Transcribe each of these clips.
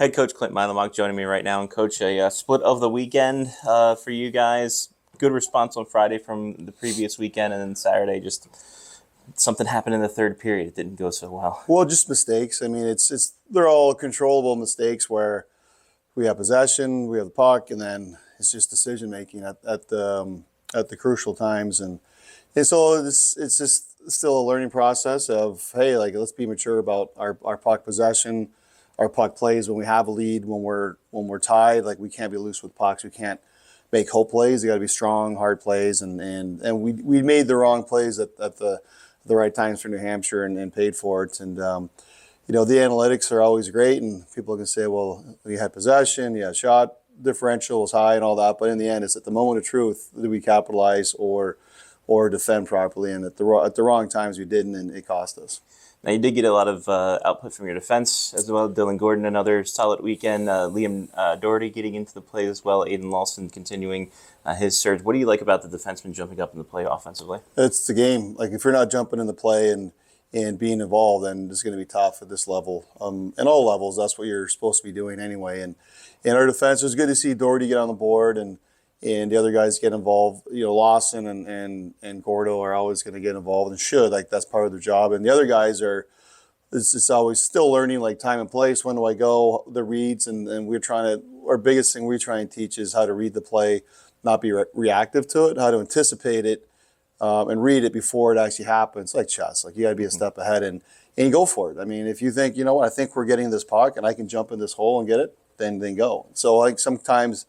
Head coach Clinton Mylymok joining me right now. And coach, a split of the weekend for you guys. Good response on Friday from the previous weekend, and then Saturday just something happened in the third period. It didn't go so well. Well, just mistakes. I mean, they're all controllable mistakes where we have possession, we have the puck, and then it's just decision making at the crucial times. And so it's just still a learning process of, hey, like, let's be mature about our puck possession, our puck plays when we have a lead, when we're tied. Like, we can't be loose with pucks. We can't make hope plays. They got to be strong, hard plays. And we made the wrong plays at the right times for New Hampshire and paid for it. And the analytics are always great, and people can say, well, we had possession, yeah, shot differential was high and all that, but in the end, it's at the moment of truth, did we capitalize or defend properly? And at the wrong times we didn't, and it cost us. Now, you did get a lot of output from your defense as well. Dylan Gordon, another solid weekend. Liam Doherty getting into the play as well. Aiden Lawson continuing his surge. What do you like about the defenseman jumping up in the play offensively? It's the game. Like, if you're not jumping in the play and being involved, then it's going to be tough at this level. And all levels, that's what you're supposed to be doing anyway. And in our defense, it was good to see Doherty get on the board and the other guys get involved. Lawson and Gordo are always going to get involved and should. Like, that's part of their job. And the other guys it's always still learning, like, time and place. When do I go? The reads, and our biggest thing we try and teach is how to read the play, not be reactive to it, how to anticipate it, and read it before it actually happens. Like chess, like, you got to be a step ahead and you go for it. I mean, if you think, you know what, I think we're getting this puck and I can jump in this hole and get it, then go. So, like, sometimes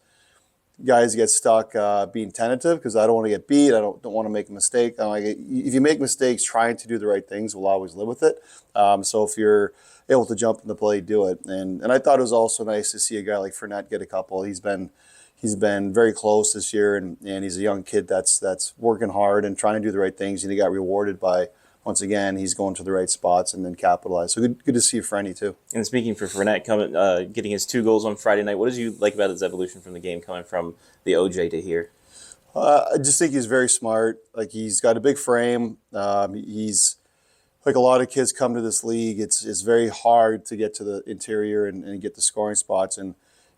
guys get stuck being tentative because I don't want to get beat. I don't want to make a mistake. If you make mistakes, trying to do the right things will always live with it. So if you're able to jump in the play, do it. And I thought it was also nice to see a guy like Frenette get a couple. He's been very close this year, and he's a young kid that's working hard and trying to do the right things, and he got rewarded by, once again, he's going to the right spots and then capitalize. So good to see Frenette too. And speaking for Frenette, getting his 2 goals on Friday night, what did you like about his evolution from the game coming from the OJ to here? I just think he's very smart. Like, he's got a big frame. He's like a lot of kids come to this league. It's very hard to get to the interior and get the scoring spots. And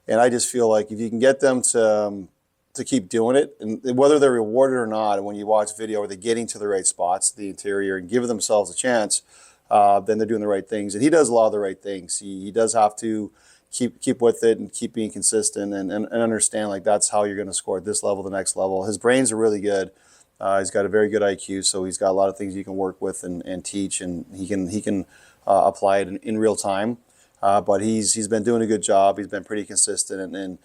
I just feel like if you can get them to keep doing it, and whether they're rewarded or not, and when you watch video, are they getting to the right spots, the interior, and give themselves a chance, then they're doing the right things. And he does a lot of the right things. He does have to keep with it and keep being consistent and understand, like, that's how you're going to score at this level, the next level. His brains are really good. He's got a very good IQ, so he's got a lot of things you can work with and teach, and he can apply it in real time. But he's been doing a good job. He's been pretty consistent, and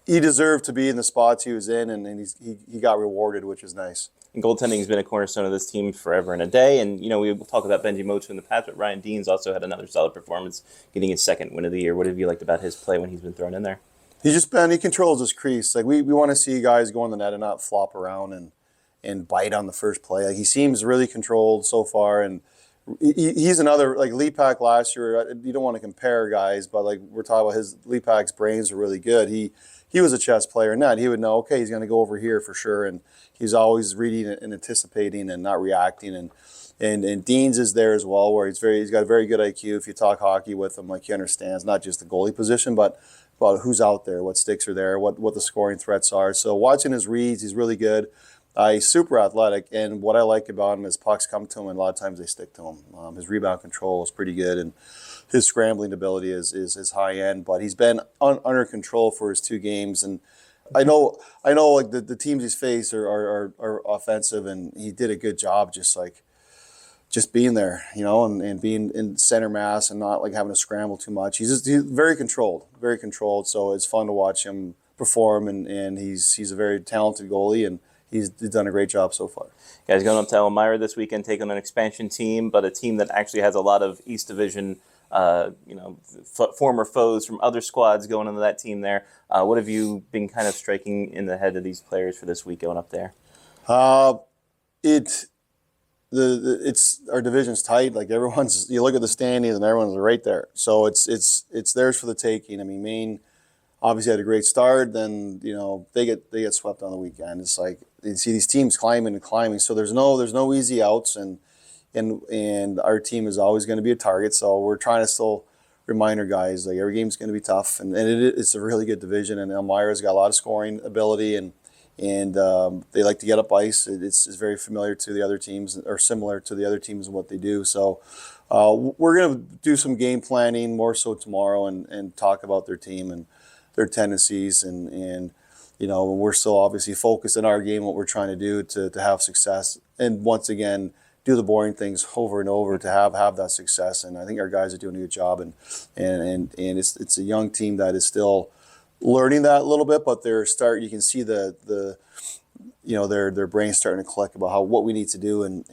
he deserved to be in the spots he was in, and he got rewarded, which is nice. And goaltending has been a cornerstone of this team forever and a day. And, we will talk about Benji Motu in the past, but Ryan Deans also had another solid performance, getting his 2nd win of the year. What have you liked about his play when he's been thrown in there? He controls his crease. Like, we want to see guys go in the net and not flop around and bite on the first play. Like, he seems really controlled so far, and he's another, like, Lepak last year. You don't want to compare guys, but, like, we're talking about Lepak's brains are really good. He was a chess player in that. He would know, okay, he's going to go over here for sure, and he's always reading and anticipating and not reacting. And Deans is there as well, where he's got a very good IQ. If you talk hockey with him, like, he understands not just the goalie position, but who's out there, what sticks are there, what the scoring threats are. So watching his reads, he's really good. He's super athletic, and what I like about him is pucks come to him, and a lot of times they stick to him. His rebound control is pretty good, and his scrambling ability is high end. But he's been under control for his 2 games, and I know, like, the teams he's faced are offensive, and he did a good job just being there, and being in center mass and not, like, having to scramble too much. He's very controlled, very controlled. So it's fun to watch him perform, and he's a very talented goalie, and he's done a great job so far. Guys, going up to Elmira this weekend, taking on an expansion team, but a team that actually has a lot of East Division, former foes from other squads going into that team there. What have you been kind of striking in the head of these players for this week going up there? It's our division's tight. Like, you look at the standings and everyone's right there. So it's theirs for the taking. I mean, Maine obviously had a great start. Then they get swept on the weekend. It's like you see these teams climbing and climbing. So there's no easy outs, and our team is always going to be a target. So we're trying to still remind our guys, like, every game's going to be tough, and it's a really good division, and Elmira's got a lot of scoring ability, and they like to get up ice. It's very familiar to the other teams, or similar to the other teams and what they do. So we're going to do some game planning more so tomorrow, and talk about their team and their tendencies, and you know, we're still obviously focused in our game, what we're trying to do to have success, and once again do the boring things over and over to have that success. And I think our guys are doing a good job, and it's a young team that is still learning that a little bit, but you can see the you know, their brains starting to click about what we need to do,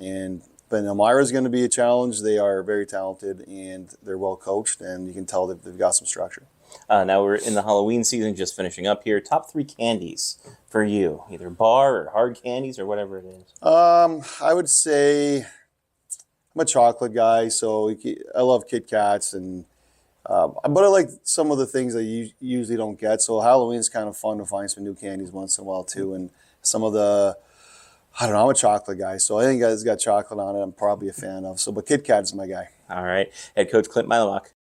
but Elmira is going to be a challenge. They are very talented, and they're well coached, and you can tell that they've got some structure. Now we're in the Halloween season, just finishing up here. Top 3 candies for you, either bar or hard candies or whatever it is. I would say I'm a chocolate guy, so I love Kit Kats, but I like some of the things that you usually don't get. So Halloween's kind of fun to find some new candies once in a while too, and some of I don't know, I'm a chocolate guy, so I think it's got chocolate on it. I'm probably a fan of. But Kit Kat's my guy. All right, head coach Clinton Mylymok,